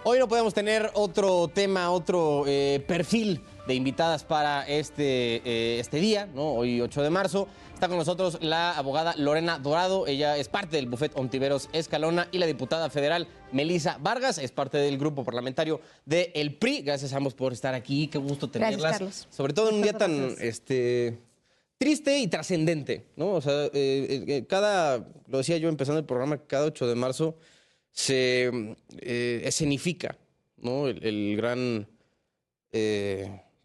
Hoy no podemos tener otro tema, otro perfil de invitadas para este día, ¿no? Hoy 8 de marzo. Está con nosotros la abogada Lorena Dorado. Ella es parte del bufet Ontiveros Escalona, y la diputada federal Melissa Vargas es parte del grupo parlamentario del PRI. Gracias a ambos por estar aquí. Qué gusto tenerlas. Gracias, Carlos. Sobre todo en un día tan triste y trascendente, ¿no? O sea, lo decía yo empezando el programa, cada 8 de marzo se escenifica, ¿no? El gran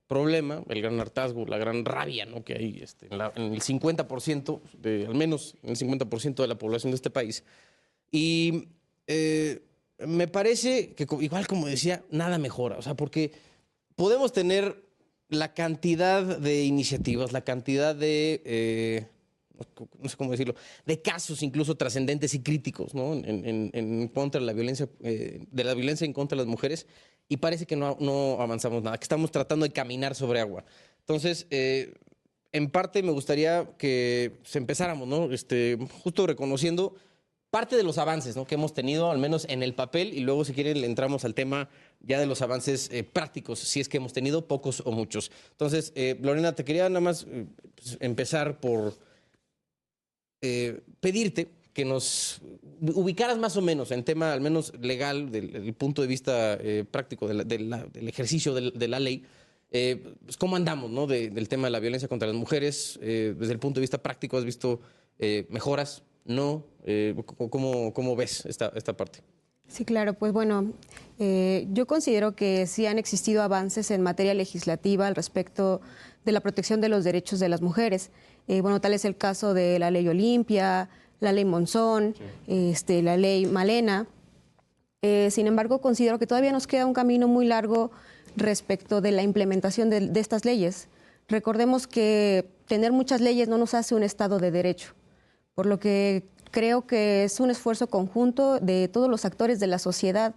problema, el gran hartazgo, la gran rabia, ¿no? Que hay en el 50%, al menos en el 50% de la población de este país. Y me parece que, igual como decía, nada mejora. O sea, porque podemos tener la cantidad de iniciativas, la cantidad de no sé cómo decirlo, de casos incluso trascendentes y críticos, ¿no? En contra de la violencia en contra de las mujeres, y parece que no avanzamos nada, que estamos tratando de caminar sobre agua. Entonces, en parte me gustaría que empezáramos, ¿no? Justo reconociendo parte de los avances, ¿no? Que hemos tenido, al menos en el papel, y luego, si quieren, le entramos al tema ya de los avances prácticos, si es que hemos tenido pocos o muchos. Entonces, Lorena, te quería nada más empezar por pedirte que nos ubicaras más o menos en tema, al menos legal, del punto de vista práctico del ejercicio de la ley, pues cómo andamos, ¿no? Del tema de la violencia contra las mujeres. Desde el punto de vista práctico, ¿has visto mejoras? ¿No? ¿Cómo ves esta parte? Sí, claro, pues bueno, yo considero que sí han existido avances en materia legislativa al respecto de la protección de los derechos de las mujeres. Bueno, tal es el caso de la ley Olimpia, la ley Monzón, sí, la ley Malena. Sin embargo, considero que todavía nos queda un camino muy largo respecto de la implementación de estas leyes. Recordemos que tener muchas leyes no nos hace un Estado de derecho, por lo que creo que es un esfuerzo conjunto de todos los actores de la sociedad,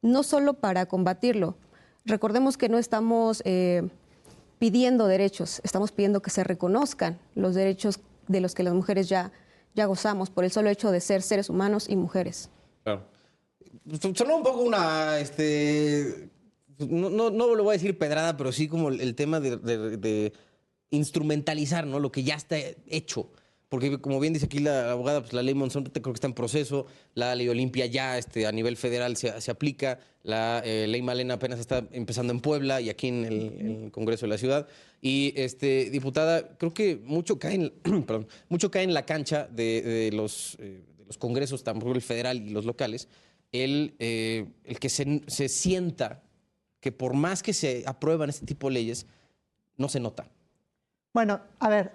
no solo para combatirlo. Recordemos que no estamos pidiendo derechos, estamos pidiendo que se reconozcan los derechos de los que las mujeres ya gozamos por el solo hecho de ser seres humanos y mujeres. Claro. Sonó un poco no lo voy a decir pedrada, pero sí como el tema de instrumentalizar, ¿no? Lo que ya está hecho. Porque, como bien dice aquí la abogada, pues la ley Monzón creo que está en proceso, la ley Olimpia ya a nivel federal se aplica, la ley Malena apenas está empezando en Puebla y aquí en el Congreso de la Ciudad. Y, diputada, creo que mucho cae en la cancha de los congresos, tampoco el federal y los locales, el que se sienta que por más que se aprueban este tipo de leyes, no se nota. Bueno, a ver,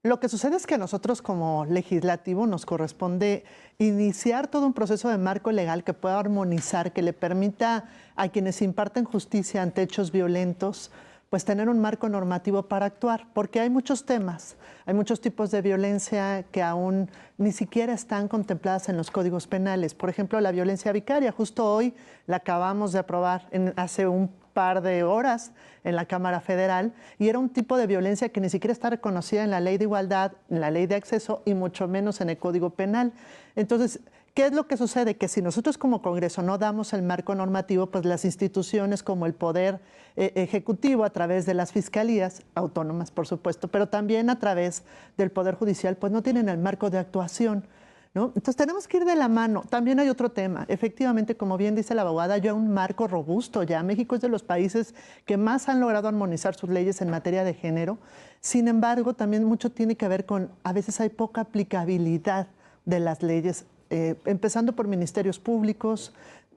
lo que sucede es que a nosotros como legislativo nos corresponde iniciar todo un proceso de marco legal que pueda armonizar, que le permita a quienes imparten justicia ante hechos violentos, pues tener un marco normativo para actuar, porque hay muchos temas, hay muchos tipos de violencia que aún ni siquiera están contempladas en los códigos penales. Por ejemplo, la violencia vicaria, justo hoy la acabamos de aprobar hace un par de horas en la Cámara Federal, y era un tipo de violencia que ni siquiera está reconocida en la Ley de Igualdad, en la Ley de Acceso y mucho menos en el Código Penal. Entonces, ¿qué es lo que sucede? Que si nosotros como Congreso no damos el marco normativo, pues las instituciones como el Poder Ejecutivo a través de las fiscalías, autónomas por supuesto, pero también a través del Poder Judicial, pues no tienen el marco de actuación, ¿no? Entonces tenemos que ir de la mano. También hay otro tema. Efectivamente, como bien dice la abogada, ya un marco robusto. Ya México es de los países que más han logrado armonizar sus leyes en materia de género. Sin embargo, también mucho tiene que ver con, a veces hay poca aplicabilidad de las leyes, empezando por ministerios públicos,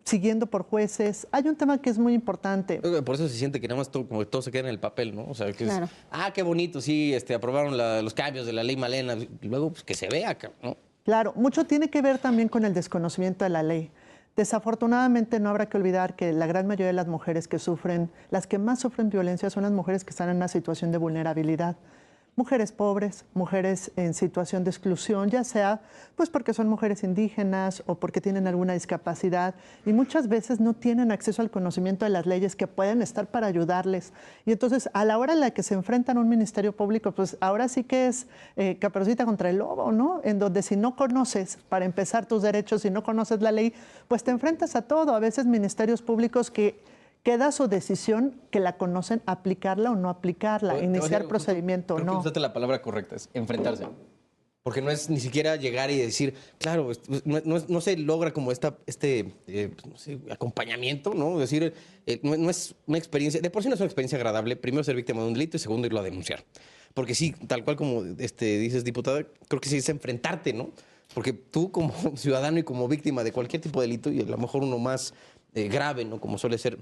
siguiendo por jueces. Hay un tema que es muy importante. Por eso se siente que nada más como que todo se queda en el papel, ¿no? O sea, que Claro. qué bonito, sí, aprobaron los cambios de la ley Malena, y luego pues, que se vea, ¿no? Claro, mucho tiene que ver también con el desconocimiento de la ley. Desafortunadamente no habrá que olvidar que la gran mayoría de las mujeres que sufren, las que más sufren violencia son las mujeres que están en una situación de vulnerabilidad. mujeres pobres, mujeres en situación de exclusión, ya sea pues porque son mujeres indígenas o porque tienen alguna discapacidad y muchas veces no tienen acceso al conocimiento de las leyes que pueden estar para ayudarles. Y entonces a la hora en la que se enfrentan a un ministerio público, pues ahora sí que es Caperucita contra el lobo, ¿no? En donde si no conoces, para empezar, tus derechos, si no conoces la ley, pues te enfrentas a todo. A veces ministerios públicos que queda su decisión, que la conocen, aplicarla o no aplicarla, iniciar procedimiento o no. Creo que usaste la palabra correcta, es enfrentarse. Porque no es ni siquiera llegar y decir, claro, no se logra como no sé, acompañamiento, ¿no? Es decir, no es una experiencia, de por sí no es una experiencia agradable, primero ser víctima de un delito y segundo irlo a denunciar. Porque sí, tal cual como dices, diputada, creo que sí es enfrentarte, ¿no? Porque tú como ciudadano y como víctima de cualquier tipo de delito, y a lo mejor uno más grave, ¿no? Como suele ser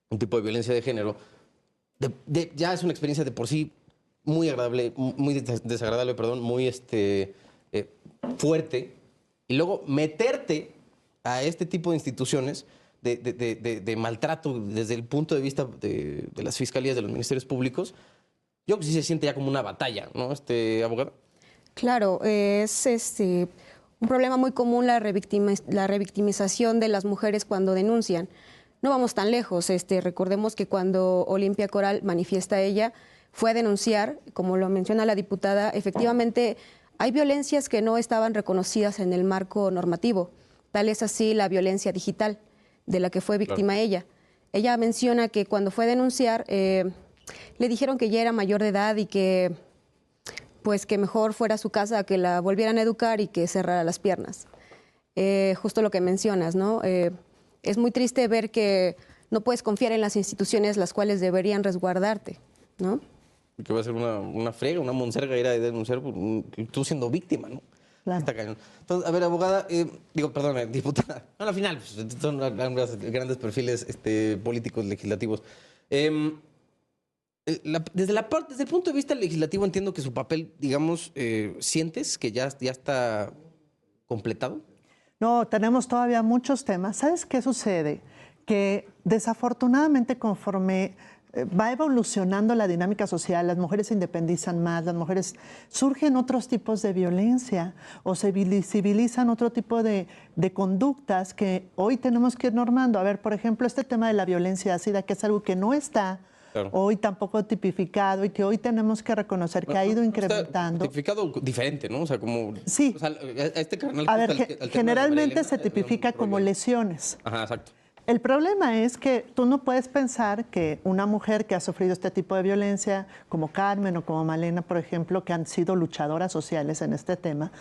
un tipo de violencia de género, ya es una experiencia de por sí muy agradable, muy desagradable, perdón, muy fuerte, y luego meterte a este tipo de instituciones de maltrato desde el punto de vista de las fiscalías, de los ministerios públicos, yo creo que sí se siente ya como una batalla, ¿no, abogado? Claro, es un problema muy común la revictimización de las mujeres cuando denuncian. No vamos tan lejos. Recordemos que cuando Olimpia Coral manifiesta ella, fue a denunciar, como lo menciona la diputada, efectivamente hay violencias que no estaban reconocidas en el marco normativo. Tal es así la violencia digital, de la que fue víctima ella. Ella menciona que cuando fue a denunciar, le dijeron que ya era mayor de edad y que, pues, que mejor fuera a su casa, que la volvieran a educar y que cerrara las piernas. Justo lo que mencionas, ¿no? Es muy triste ver que no puedes confiar en las instituciones las cuales deberían resguardarte, ¿no? Que va a ser una frega, una monserga ir a denunciar tú siendo víctima, ¿no? Claro. Está cañón. Entonces, a ver, abogada, perdón, diputada, al final pues, son grandes perfiles políticos, legislativos. Desde el punto de vista legislativo entiendo que su papel, digamos, ¿sientes que ya está completado? No, tenemos todavía muchos temas. ¿Sabes qué sucede? Que desafortunadamente conforme va evolucionando la dinámica social, las mujeres se independizan más, las mujeres surgen otros tipos de violencia o se visibilizan otro tipo de conductas que hoy tenemos que ir normando. A ver, por ejemplo, este tema de la violencia ácida, que es algo que no está hoy tampoco tipificado y que hoy tenemos que reconocer que ha ido incrementando. Tipificado diferente, ¿no? O sea, como... Sí. O sea, este carnal... A ver, generalmente se tipifica como lesiones. Ajá, exacto. El problema es que tú no puedes pensar que una mujer que ha sufrido este tipo de violencia, como Carmen o como Malena, por ejemplo, que han sido luchadoras sociales en este tema,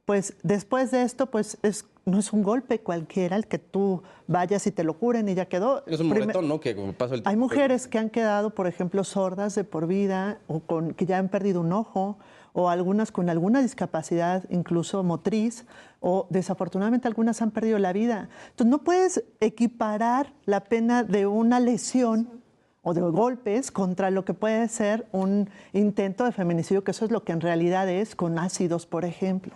pues después de esto, pues no es un golpe cualquiera el que tú vayas y te lo curen y ya quedó. Es un moretón, ¿no? Que como pasa el tiempo. Hay mujeres que han quedado, por ejemplo, sordas de por vida o que ya han perdido un ojo, o algunas con alguna discapacidad, incluso motriz, o desafortunadamente algunas han perdido la vida. Entonces no puedes equiparar la pena de una lesión o de golpes contra lo que puede ser un intento de feminicidio, que eso es lo que en realidad es, con ácidos, por ejemplo.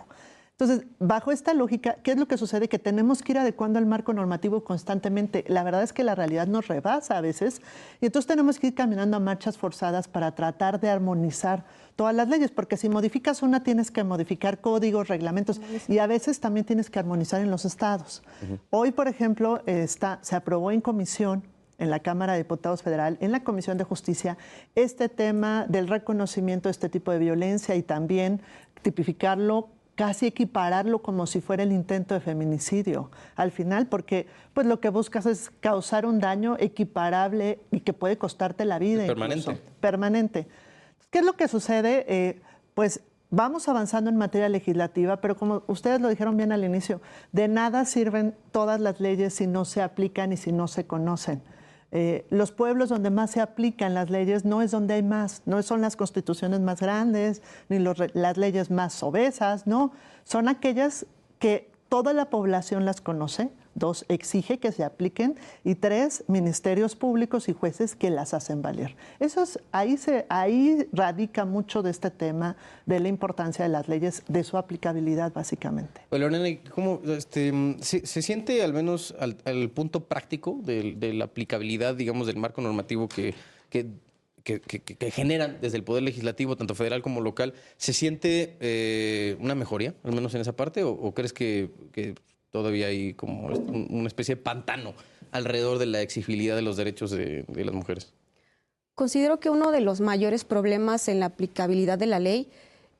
Entonces, bajo esta lógica, ¿qué es lo que sucede? Que tenemos que ir adecuando el marco normativo constantemente. La verdad es que la realidad nos rebasa a veces y entonces tenemos que ir caminando a marchas forzadas para tratar de armonizar todas las leyes, porque si modificas una tienes que modificar códigos, reglamentos y a veces también tienes que armonizar en los estados. Hoy, por ejemplo, se aprobó en comisión en la Cámara de Diputados Federal, en la Comisión de Justicia, este tema del reconocimiento de este tipo de violencia y también tipificarlo, casi equipararlo como si fuera el intento de feminicidio al final, porque pues lo que buscas es causar un daño equiparable y que puede costarte la vida. Permanente. Incluso, permanente. ¿Qué es lo que sucede? Pues vamos avanzando en materia legislativa, pero como ustedes lo dijeron bien al inicio, de nada sirven todas las leyes si no se aplican y si no se conocen. Los pueblos donde más se aplican las leyes no es donde hay más, no son las constituciones más grandes, ni las leyes más obesas, no, son aquellas que toda la población las conoce. 2, exige que se apliquen y 3, ministerios públicos y jueces que las hacen valer. Ahí radica mucho de este tema de la importancia de las leyes, de su aplicabilidad básicamente. Bueno, Lorena, ¿cómo se siente al menos al punto práctico de la aplicabilidad, digamos, del marco normativo que que generan desde el Poder Legislativo, tanto federal como local, ¿se siente una mejoría, al menos en esa parte? ¿O crees que todavía hay como una especie de pantano alrededor de la exigibilidad de los derechos de las mujeres? Considero que uno de los mayores problemas en la aplicabilidad de la ley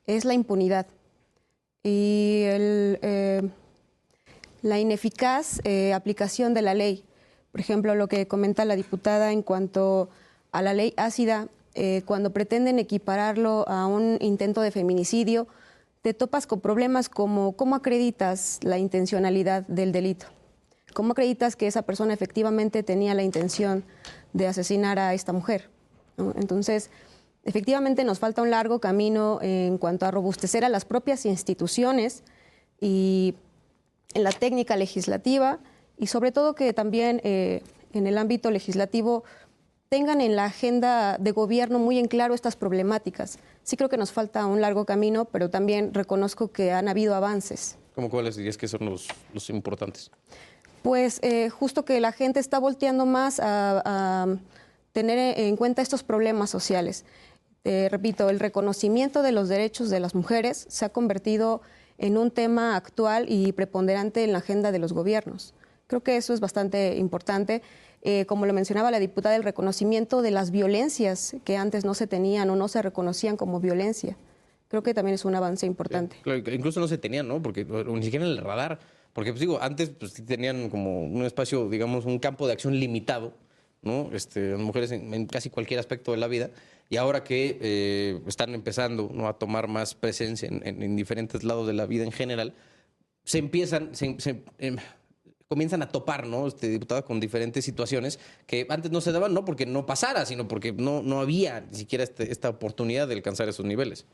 es la impunidad y la ineficaz aplicación de la ley. Por ejemplo, lo que comenta la diputada en cuanto a la ley ácida, cuando pretenden equipararlo a un intento de feminicidio, te topas con problemas como cómo acreditas la intencionalidad del delito, cómo acreditas que esa persona efectivamente tenía la intención de asesinar a esta mujer, ¿no? Entonces, efectivamente nos falta un largo camino en cuanto a robustecer a las propias instituciones y en la técnica legislativa y sobre todo que también en el ámbito legislativo tengan en la agenda de gobierno muy en claro estas problemáticas. Sí creo que nos falta un largo camino, pero también reconozco que han habido avances. ¿Cómo cuáles dirías que son los importantes? Pues justo que la gente está volteando más a tener en cuenta estos problemas sociales. Repito, el reconocimiento de los derechos de las mujeres se ha convertido en un tema actual y preponderante en la agenda de los gobiernos. Creo que eso es bastante importante. Como lo mencionaba la diputada, el reconocimiento de las violencias que antes no se tenían o no se reconocían como violencia. Creo que también es un avance importante. Claro, incluso no se tenían, ¿no? Porque ni siquiera en el radar. Porque, pues digo, antes pues, sí tenían como un espacio, digamos, un campo de acción limitado, ¿no? Las mujeres en casi cualquier aspecto de la vida. Y ahora que están empezando, ¿no?, a tomar más presencia en diferentes lados de la vida en general, comienzan a topar, ¿no, diputada, con diferentes situaciones que antes no se daban, no porque no pasara, sino porque no había ni siquiera esta oportunidad de alcanzar esos niveles.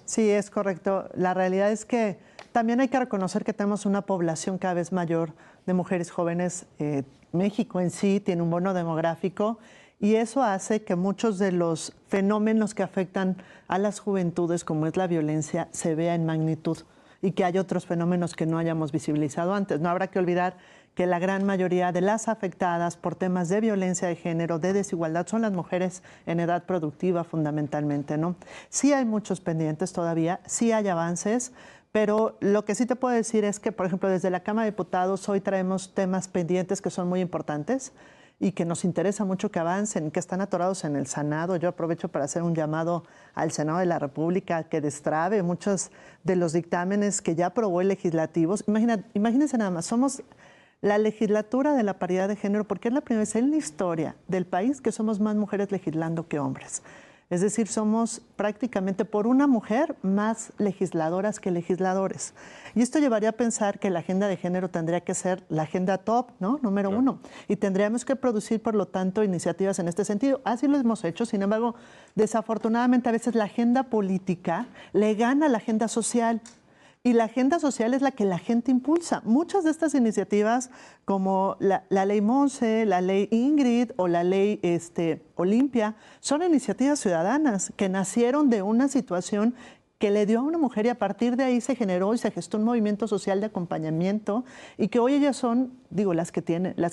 Sí, es correcto. La realidad es que también hay que reconocer que tenemos una población cada vez mayor de mujeres jóvenes. México en sí tiene un bono demográfico y eso hace que muchos de los fenómenos que afectan a las juventudes, como es la violencia, se vea en magnitud y que hay otros fenómenos que no hayamos visibilizado antes. No habrá que olvidar que la gran mayoría de las afectadas por temas de violencia de género, de desigualdad, son las mujeres en edad productiva fundamentalmente, ¿no? Sí hay muchos pendientes todavía, sí hay avances, pero lo que sí te puedo decir es que, por ejemplo, desde la Cámara de Diputados hoy traemos temas pendientes que son muy importantes y que nos interesa mucho que avancen, que están atorados en el Senado. Yo aprovecho para hacer un llamado al Senado de la República que destrabe muchos de los dictámenes que ya aprobó el Legislativo. Imagínense nada más, somos la legislatura de la paridad de género, porque es la primera vez en la historia del país que somos más mujeres legislando que hombres. Es decir, somos prácticamente por una mujer más legisladoras que legisladores. Y esto llevaría a pensar que la agenda de género tendría que ser la agenda top, ¿no? Número uno. Y tendríamos que producir, por lo tanto, iniciativas en este sentido. Así lo hemos hecho. Sin embargo, desafortunadamente, a veces la agenda política le gana a la agenda social. Y la agenda social es la que la gente impulsa. Muchas de estas iniciativas, como la ley Monse, la ley Ingrid o la ley Olimpia, son iniciativas ciudadanas que nacieron de una situación que le dio a una mujer y a partir de ahí se generó y se gestó un movimiento social de acompañamiento y que hoy ellas son, digo, las que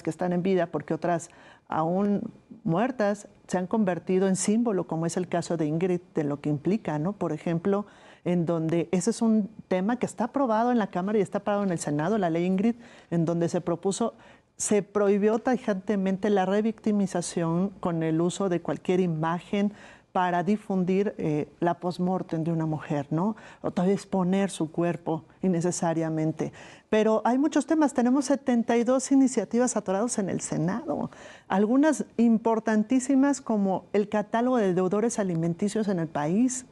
están en vida, porque otras aún muertas se han convertido en símbolo, como es el caso de Ingrid, de lo que implica, ¿no? Por ejemplo, en donde ese es un tema que está aprobado en la Cámara y está aprobado en el Senado, la ley Ingrid, en donde se prohibió tajantemente la revictimización con el uso de cualquier imagen para difundir la postmortem de una mujer, ¿no? O tal vez exponer su cuerpo innecesariamente. Pero hay muchos temas. Tenemos 72 iniciativas atoradas en el Senado. Algunas importantísimas como el catálogo de deudores alimenticios en el país.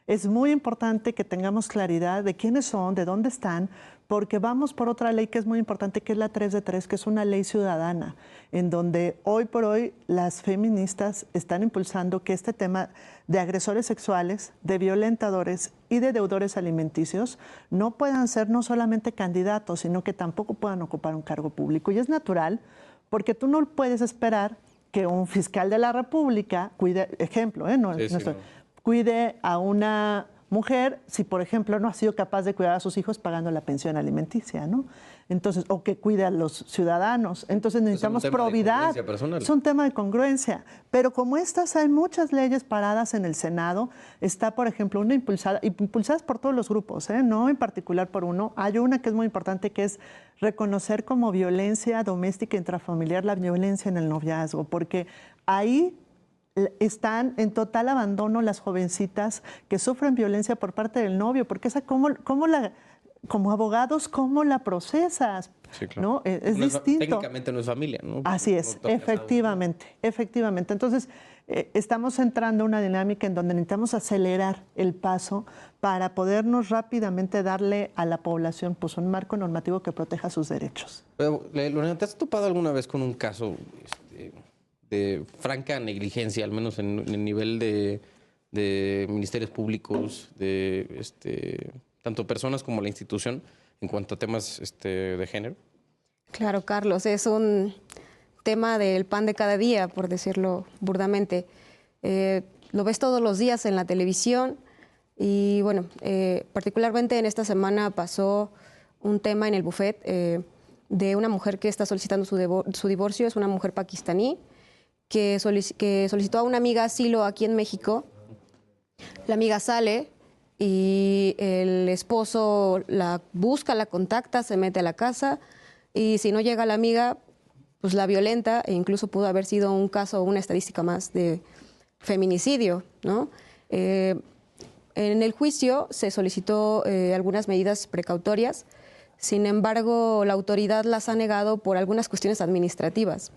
Es muy importante que tengamos claridad de quiénes son, de dónde están, porque vamos por otra ley que es muy importante, que es la 3 de 3, que es una ley ciudadana, en donde hoy por hoy las feministas están impulsando que este tema de agresores sexuales, de violentadores y de deudores alimenticios no puedan ser no solamente candidatos, sino que tampoco puedan ocupar un cargo público. Y es natural, porque tú no puedes esperar que un fiscal de la República cuide, ejemplo, cuide a una mujer si, por ejemplo, no ha sido capaz de cuidar a sus hijos pagando la pensión alimenticia, ¿no? Entonces, o que cuide a los ciudadanos. Entonces necesitamos probidad. Es un tema de congruencia. Pero como estas, hay muchas leyes paradas en el Senado. Está, por ejemplo, una impulsadas por todos los grupos, no en particular por uno. Hay una que es muy importante, que es reconocer como violencia doméstica intrafamiliar la violencia en el noviazgo, porque ahí están en total abandono las jovencitas que sufren violencia por parte del novio, porque esa como abogados, ¿cómo la procesas? Sí, claro. ¿No? Es distinto. Técnicamente no es familia, ¿no? Así es, efectivamente. Entonces, estamos entrando en una dinámica en donde necesitamos acelerar el paso para podernos rápidamente darle a la población pues, un marco normativo que proteja sus derechos. Lorena, ¿te has topado alguna vez con un caso de franca negligencia, al menos en el nivel de ministerios públicos, de tanto personas como la institución, en cuanto a temas de género? Claro, Carlos, es un tema del pan de cada día, por decirlo burdamente. Lo ves todos los días en la televisión y, bueno, particularmente en esta semana pasó un tema en el buffet de una mujer que está solicitando su divorcio. Es una mujer pakistaní que solicitó a una amiga asilo aquí en México. La amiga sale y el esposo la busca, la contacta, se mete a la casa y si no llega la amiga, pues la violenta e incluso pudo haber sido un caso, una estadística más de feminicidio, ¿no? En el juicio se solicitó algunas medidas precautorias, sin embargo la autoridad las ha negado por algunas cuestiones administrativas.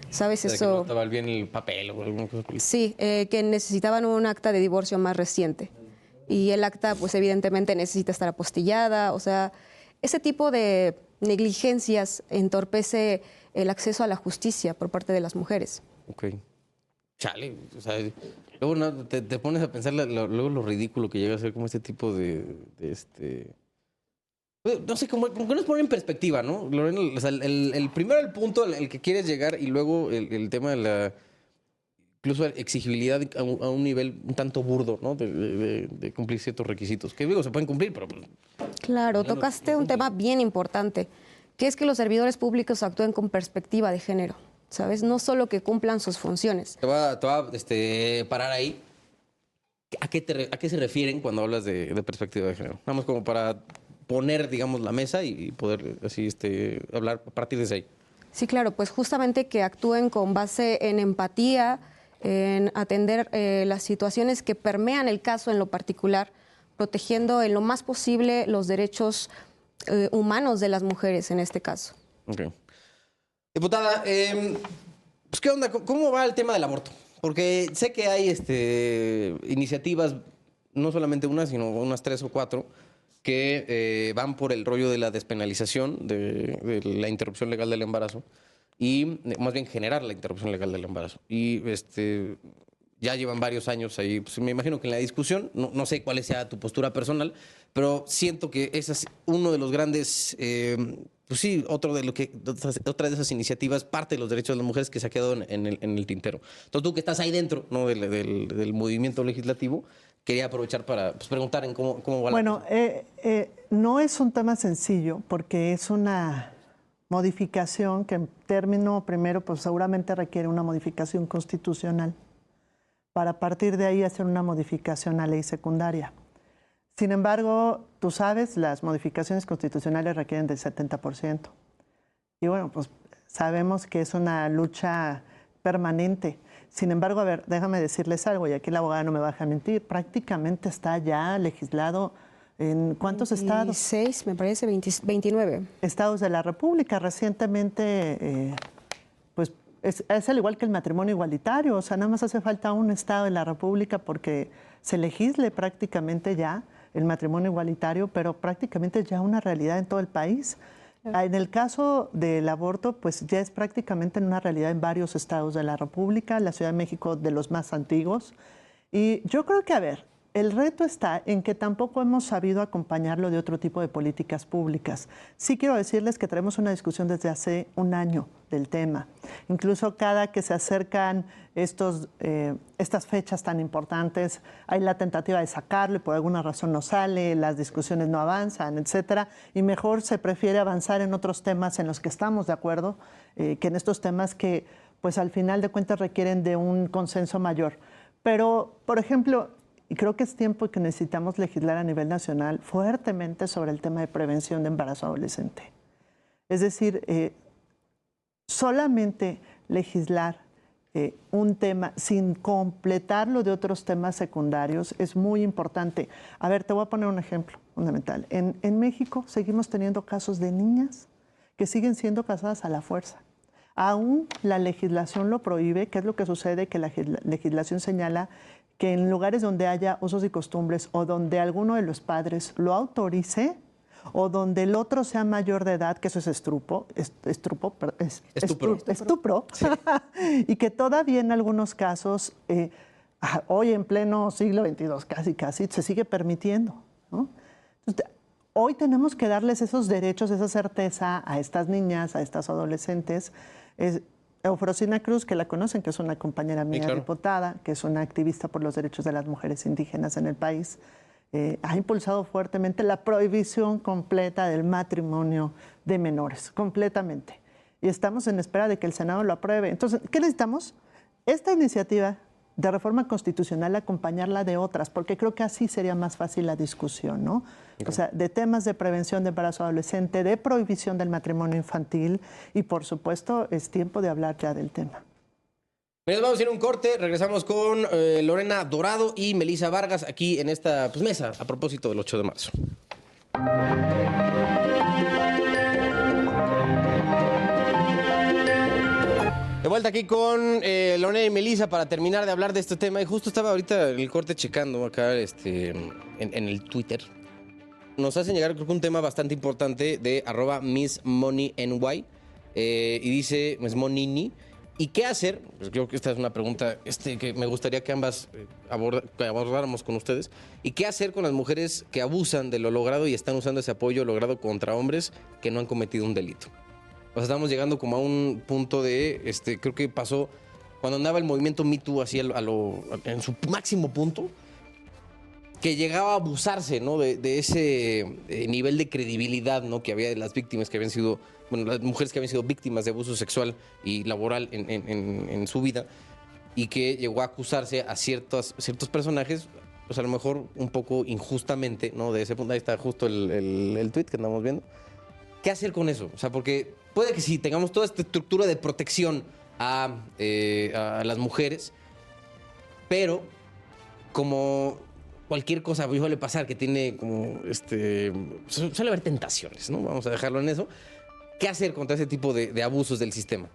¿Sabes eso? Que no estaba bien el papel o alguna cosa. Sí, que necesitaban un acta de divorcio más reciente. Y el acta, pues evidentemente necesita estar apostillada. O sea, ese tipo de negligencias entorpece el acceso a la justicia por parte de las mujeres. Ok. Chale. O sea, luego no, te pones a pensar luego lo ridículo que llega a ser como este tipo no sé, como que nos pone en perspectiva, ¿no? Lorena, o sea, primero el punto al que quieres llegar y luego el tema de la incluso exigibilidad a un nivel un tanto burdo, ¿no? De cumplir ciertos requisitos. Que digo, se pueden cumplir, pero... Claro, tocaste un tema bien importante, que es que los servidores públicos actúen con perspectiva de género, ¿sabes? No solo que cumplan sus funciones. Te voy a parar ahí. ¿A qué se refieren cuando hablas de perspectiva de género? Vamos como para poner, digamos, la mesa y poder así hablar a partir de ahí. Sí, claro, pues justamente que actúen con base en empatía, en atender las situaciones que permean el caso en lo particular, protegiendo en lo más posible los derechos humanos de las mujeres en este caso. Ok. Diputada, pues, ¿qué onda? ¿Cómo va el tema del aborto? Porque sé que hay iniciativas, no solamente una, sino unas 3 o 4, que van por el rollo de la despenalización de la interrupción legal del embarazo y más bien generar la interrupción legal del embarazo. Y ya llevan varios años ahí, pues me imagino que en la discusión, no sé cuál sea tu postura personal, pero siento que ese es uno de los grandes, pues sí, otra de esas iniciativas, parte de los derechos de las mujeres que se ha quedado en el tintero. Entonces tú que estás ahí dentro, ¿no? del movimiento legislativo, quería aprovechar para preguntar en cómo va la cosa. No es un tema sencillo porque es una modificación que en término primero pues seguramente requiere una modificación constitucional para a partir de ahí hacer una modificación a ley secundaria. Sin embargo, tú sabes, las modificaciones constitucionales requieren del 70%. Y bueno, pues sabemos que es una lucha permanente. Sin embargo, a ver, déjame decirles algo, y aquí la abogada no me va a dejar mentir, prácticamente está ya legislado en ¿cuántos estados? 26, me parece, 29. Estados de la República. Recientemente, pues es al igual que el matrimonio igualitario, o sea, nada más hace falta un estado de la República porque se legisle prácticamente ya el matrimonio igualitario, pero prácticamente ya una realidad en todo el país. En el caso del aborto, pues ya es prácticamente una realidad en varios estados de la República, la Ciudad de México de los más antiguos. Y yo creo que, a ver, el reto está en que tampoco hemos sabido acompañarlo de otro tipo de políticas públicas. Sí quiero decirles que traemos una discusión desde hace un año del tema. Incluso cada que se acercan estas fechas tan importantes, hay la tentativa de sacarlo y por alguna razón no sale, las discusiones no avanzan, etcétera, y mejor se prefiere avanzar en otros temas en los que estamos de acuerdo, que en estos temas que, pues al final de cuentas, requieren de un consenso mayor. Pero, por ejemplo, y creo que es tiempo que necesitamos legislar a nivel nacional fuertemente sobre el tema de prevención de embarazo adolescente. Es decir, solamente legislar un tema sin completarlo de otros temas secundarios es muy importante. A ver, te voy a poner un ejemplo fundamental. En México seguimos teniendo casos de niñas que siguen siendo casadas a la fuerza. Aún la legislación lo prohíbe. ¿Qué es lo que sucede? Que la legislación señala que en lugares donde haya usos y costumbres o donde alguno de los padres lo autorice o donde el otro sea mayor de edad, que eso es estupro, sí. Y que todavía en algunos casos, hoy en pleno siglo XXII casi, se sigue permitiendo, ¿no? Entonces, hoy tenemos que darles esos derechos, esa certeza a estas niñas, a estas adolescentes. Eufrosina Cruz, que la conocen, que es una compañera mía, sí, claro, diputada, que es una activista por los derechos de las mujeres indígenas en el país, ha impulsado fuertemente la prohibición completa del matrimonio de menores, completamente. Y estamos en espera de que el Senado lo apruebe. Entonces, ¿qué necesitamos? Esta iniciativa de reforma constitucional, acompañarla de otras, porque creo que así sería más fácil la discusión, ¿no? Okay. O sea, de temas de prevención de embarazo adolescente, de prohibición del matrimonio infantil y, por supuesto, es tiempo de hablar ya del tema. Nos vamos a ir a un corte, regresamos con Lorena Dorado y Melissa Vargas aquí en esta mesa a propósito del 8 de marzo. De vuelta aquí con Lorena y Melissa para terminar de hablar de este tema. Y justo estaba ahorita en el corte checando acá en el Twitter. Nos hacen llegar, creo que un tema bastante importante de @MissMoneyNY. Y dice MissMoneyNy. ¿Y qué hacer? Pues creo que esta es una pregunta que me gustaría que ambas abordáramos con ustedes. ¿Y qué hacer con las mujeres que abusan de lo logrado y están usando ese apoyo logrado contra hombres que no han cometido un delito? O sea, estamos llegando como a un punto de, creo que pasó cuando andaba el movimiento Me Too así en su máximo punto, que llegaba a abusarse, ¿no? de ese nivel de credibilidad, ¿no? Que había de las víctimas que habían sido, bueno, las mujeres que habían sido víctimas de abuso sexual y laboral en su vida, y que llegó a acusarse a ciertos personajes, pues a lo mejor un poco injustamente, ¿no? De ese punto, ahí está justo el tweet que andamos viendo. ¿Qué hacer con eso? O sea, porque puede que sí tengamos toda esta estructura de protección a las mujeres, pero como cualquier cosa suele pasar que tiene como, suele haber tentaciones, ¿no? Vamos a dejarlo en eso. ¿Qué hacer contra ese tipo de abusos del sistema?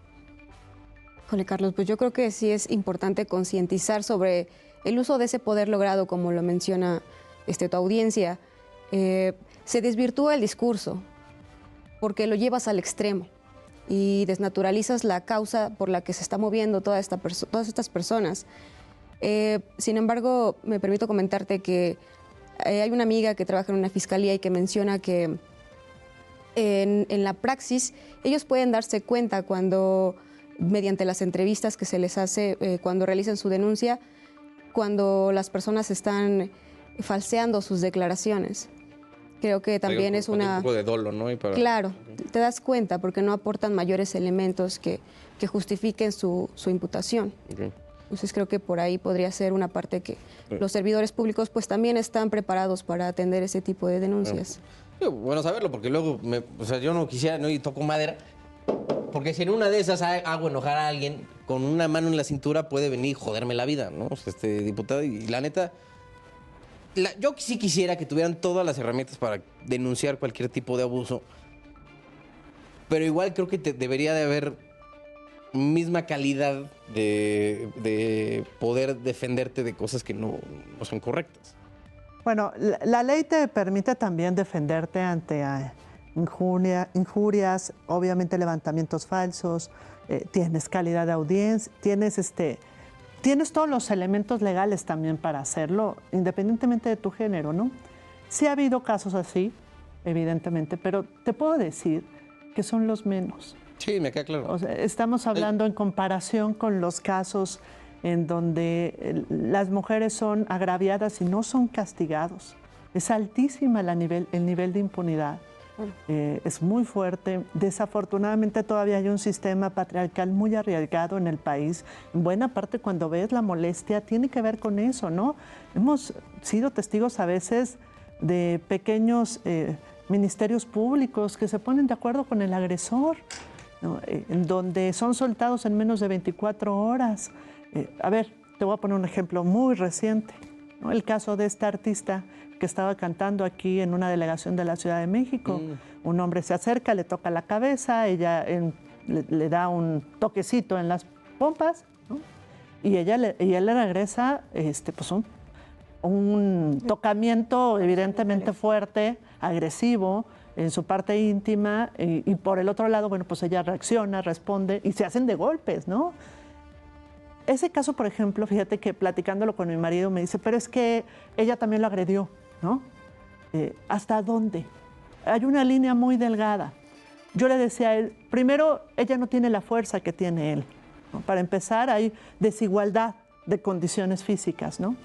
Jole, Carlos, pues yo creo que sí es importante concientizar sobre el uso de ese poder logrado, como lo menciona tu audiencia. Se desvirtúa el discurso porque lo llevas al extremo y desnaturalizas la causa por la que se está moviendo todas estas personas. Sin embargo, me permito comentarte que hay una amiga que trabaja en una fiscalía y que menciona que en la praxis ellos pueden darse cuenta cuando, mediante las entrevistas que se les hace, cuando realizan su denuncia, cuando las personas están falseando sus declaraciones. Creo que también es un poco de dolo, ¿no? Claro, te das cuenta porque no aportan mayores elementos que justifiquen su imputación. Okay. Entonces creo que por ahí podría ser una parte que los servidores públicos pues también están preparados para atender ese tipo de denuncias. Bueno saberlo, porque luego, yo no quisiera, no, y toco madera, porque si en una de esas hago enojar a alguien, con una mano en la cintura puede venir y joderme la vida, ¿no? Diputado, y la neta, yo sí quisiera que tuvieran todas las herramientas para denunciar cualquier tipo de abuso, pero igual creo que debería de haber misma calidad de poder defenderte de cosas que no son correctas. Bueno, la ley te permite también defenderte ante injurias, obviamente levantamientos falsos, tienes calidad de audiencia, tienes tienes todos los elementos legales también para hacerlo, independientemente de tu género, ¿no? Sí ha habido casos así, evidentemente, pero te puedo decir que son los menos. Sí, me queda claro. O sea, estamos hablando en comparación con los casos en donde las mujeres son agraviadas y no son castigados. Es altísima el nivel de impunidad. Es muy fuerte. Desafortunadamente todavía hay un sistema patriarcal muy arraigado en el país. En buena parte, cuando ves la molestia, tiene que ver con eso, ¿no? Hemos sido testigos a veces de pequeños ministerios públicos que se ponen de acuerdo con el agresor, ¿no? En donde son soltados en menos de 24 horas. A ver, te voy a poner un ejemplo muy reciente, ¿no? El caso de esta artista que estaba cantando aquí en una delegación de la Ciudad de México. Un hombre se acerca, le toca la cabeza, ella le da un toquecito en las pompas, ¿no? Y él le regresa pues un tocamiento evidentemente fuerte, agresivo, en su parte íntima, y por el otro lado, bueno, pues ella reacciona, responde y se hacen de golpes, ¿no? Ese caso, por ejemplo, fíjate que platicándolo con mi marido me dice, pero es que ella también lo agredió, ¿no? ¿Hasta dónde? Hay una línea muy delgada. Yo le decía a él, primero, ella no tiene la fuerza que tiene él, ¿no? Para empezar, hay desigualdad de condiciones físicas, ¿no?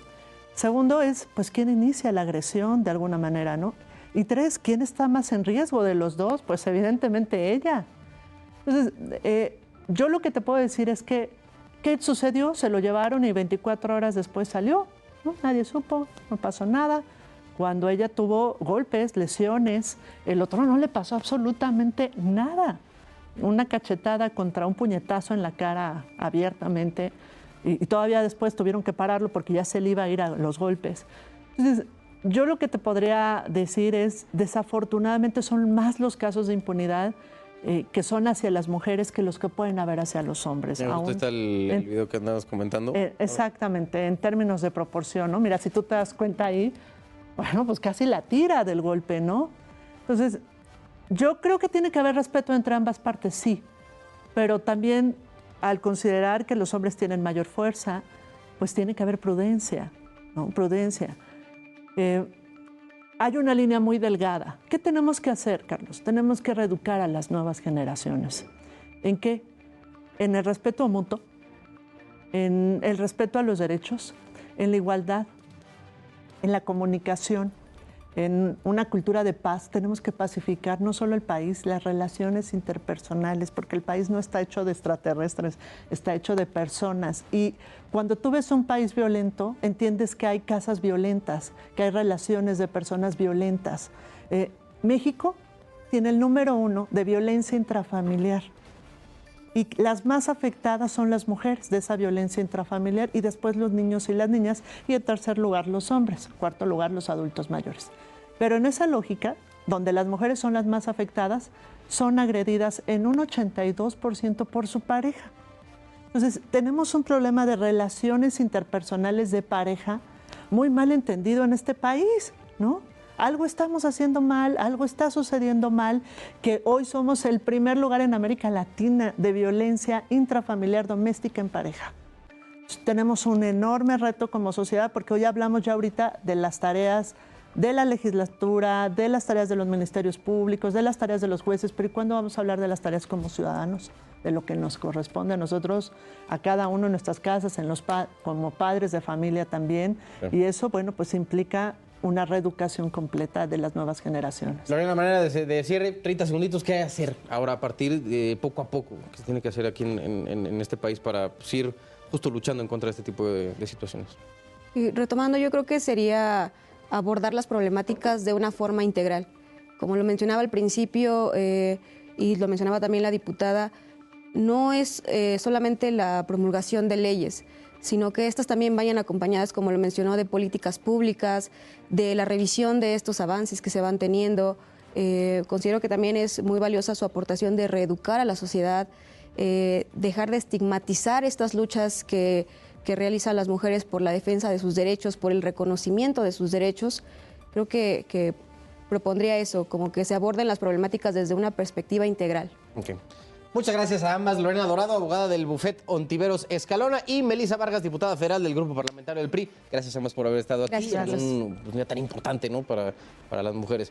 Segundo es, pues, ¿quién inicia la agresión de alguna manera, ¿no? Y tres, ¿quién está más en riesgo de los dos? Pues evidentemente ella. Entonces, yo lo que te puedo decir es que, ¿qué sucedió? Se lo llevaron y 24 horas después salió, ¿no? Nadie supo, no pasó nada. Cuando ella tuvo golpes, lesiones, el otro no le pasó absolutamente nada. Una cachetada contra un puñetazo en la cara abiertamente, y todavía después tuvieron que pararlo porque ya se le iba a ir a los golpes. Entonces, yo lo que te podría decir es, desafortunadamente son más los casos de impunidad que son hacia las mujeres que los que pueden haber hacia los hombres. ¿Usted está el video que andabas comentando? Exactamente, en términos de proporción, ¿no? Mira, si tú te das cuenta ahí, bueno, pues casi la tira del golpe, ¿no? Entonces, yo creo que tiene que haber respeto entre ambas partes, sí, pero también al considerar que los hombres tienen mayor fuerza, pues tiene que haber prudencia, ¿no? Prudencia. Hay una línea muy delgada. ¿Qué tenemos que hacer, Carlos? Tenemos que reeducar a las nuevas generaciones. ¿En qué? En el respeto mutuo, en el respeto a los derechos, en la igualdad, en la comunicación, en una cultura de paz. Tenemos que pacificar no solo el país, las relaciones interpersonales, porque el país no está hecho de extraterrestres, está hecho de personas. Y cuando tú ves un país violento, entiendes que hay casas violentas, que hay relaciones de personas violentas. México tiene el número 1 de violencia intrafamiliar. Y las más afectadas son las mujeres de esa violencia intrafamiliar, y después los niños y las niñas, y en tercer lugar los hombres, en cuarto lugar los adultos mayores. Pero en esa lógica, donde las mujeres son las más afectadas, son agredidas en un 82% por su pareja. Entonces, tenemos un problema de relaciones interpersonales de pareja muy mal entendido en este país, ¿no? Algo estamos haciendo mal, algo está sucediendo mal, que hoy somos el primer lugar en América Latina de violencia intrafamiliar doméstica en pareja. Tenemos un enorme reto como sociedad, porque hoy hablamos ya ahorita de las tareas de la legislatura, de las tareas de los ministerios públicos, de las tareas de los jueces, pero ¿y cuándo vamos a hablar de las tareas como ciudadanos? De lo que nos corresponde a nosotros, a cada uno en nuestras casas, como padres de familia también. Sí. Y eso, bueno, pues implica una reeducación completa de las nuevas generaciones. Lorena, manera de cierre, 30 segunditos, ¿qué hay que hacer ahora a partir de poco a poco? ¿Qué se tiene que hacer aquí en este país para pues, ir justo luchando en contra de este tipo de situaciones? Y retomando, yo creo que sería abordar las problemáticas de una forma integral. Como lo mencionaba al principio y lo mencionaba también la diputada, no es solamente la promulgación de leyes, sino que estas también vayan acompañadas, como lo mencionó, de políticas públicas, de la revisión de estos avances que se van teniendo. Considero que también es muy valiosa su aportación de reeducar a la sociedad, dejar de estigmatizar estas luchas que realizan las mujeres por la defensa de sus derechos, por el reconocimiento de sus derechos. Creo que propondría eso, como que se aborden las problemáticas desde una perspectiva integral. Okay. Muchas gracias a ambas. Lorena Dorado, abogada del bufet Ontiveros Escalona, y Melissa Vargas, diputada federal del Grupo Parlamentario del PRI. Gracias a ambas por haber estado aquí. Gracias. Un día tan importante, ¿no? para las mujeres.